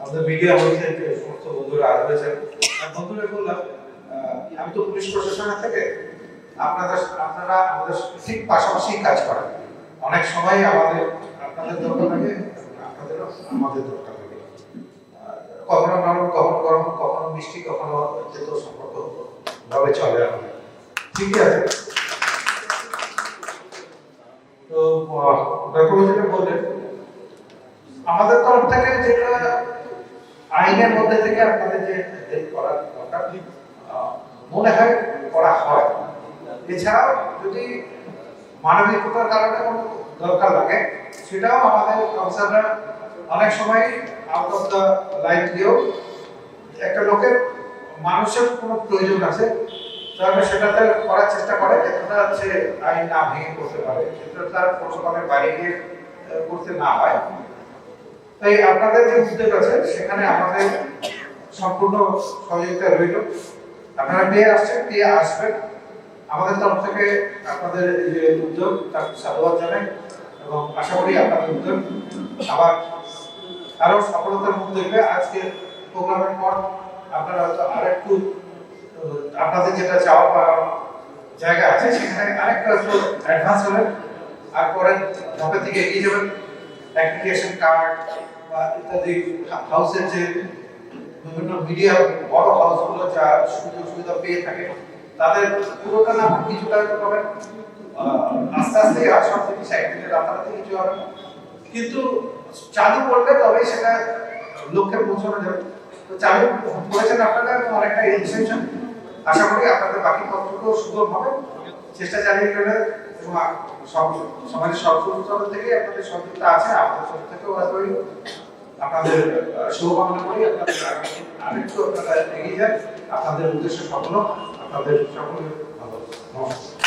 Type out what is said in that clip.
আমাদের মিডিয়া হয়েছে যে সমস্ত বন্ধুরা রয়েছেন, বন্ধুরা বললাম আমি তো পুলিশ প্রশাসনের থেকে আপনারা আমাদের ঠিক পাশাপাশি কাজ করেন। অনেক সময় আপনাদের দরকার লাগে, আপনাদেরও আমাদের দরকার লাগে। কখনো নরম, কখনো গরম, কখনো মিষ্টি, কখনো তেতো সম্পর্ক ভাবে চলে আমাদের। ঠিকই আছে। তো ডক্টর যেটা বললেন, আমাদের তরফ থেকে যেটা আইনের মধ্যে থেকে আপনাদের যে করার দরকার মনে হয় করা হয়। এছাড়াও যদি মানবিকতার কারণে কোনো দরকার লাগে, সেটাও আমাদের কাউন্সিলররা অনেক সময় আউট অফ দ্য লাইন দিয়েও একটা লোকের মানুষের কোনো প্রয়োজন আছে, তাহলে সেটাতে করার চেষ্টা করে যেটা সে আইন না ভেঙে করতে পারে, সেটা তার প্রোটোকলের বাইরে গিয়ে করতে না হয়। তাই আপনাদের যে উদ্যোগ আছে সেখানে আমাদের সম্পূর্ণ সহযোগিতা রইল। আপনারা পেয়ে আসবেন। আমাদের তরফ থেকে আপনাদের যে উদ্যোগ তার সাধুবাদ জানাই এবং আশা করি আপনাদের উদ্যোগ আবার আরো সফলতার মুখ দেখবে। আজকে প্রোগ্রামের পর আপনারা হয়তো আরেকটু আপনাদের যেটা চাওয়া পাওয়ার জায়গা আছে সেখানে আরেকটা একটু অ্যাডভান্স হবেন, আর পরে ধাপের দিকে এগিয়ে যাবেন। অ্যাপ্লিকেশন কার্ড বা ইত্যাদি হাউসের যে বিভিন্ন মিডিয়া বড় হাউসগুলো যা সুযোগ সুবিধা পেয়ে থাকে তাদের পুরোটা না কিছুটা পাবেন, আস্তে আস্তে আর সব জিনিস একদিনে রাতারাতি কিছু হবে, কিন্তু চালু করলে তবেই সেটা লক্ষ্যে পৌঁছানো যাবে। তো চালু করেছেন আপনারা এবং অনেকটা এক্সটেনশন, আশা করি আপনাদের বাকি পত্রগুলো সুগম হবে। চেষ্টা চালিয়ে গেলে এবং সমাজের সর্বস্তর থেকে আপনাদের সহযোগিতা আছে, আমাদের তরফ থেকেও আপনাদের শুভকামনা করি। আপনাদের আরেকটু আপনারা এগিয়ে যান, আপনাদের উদ্দেশ্য সফল হোক, আপনাদের সকলের ভালো। নমস্কার।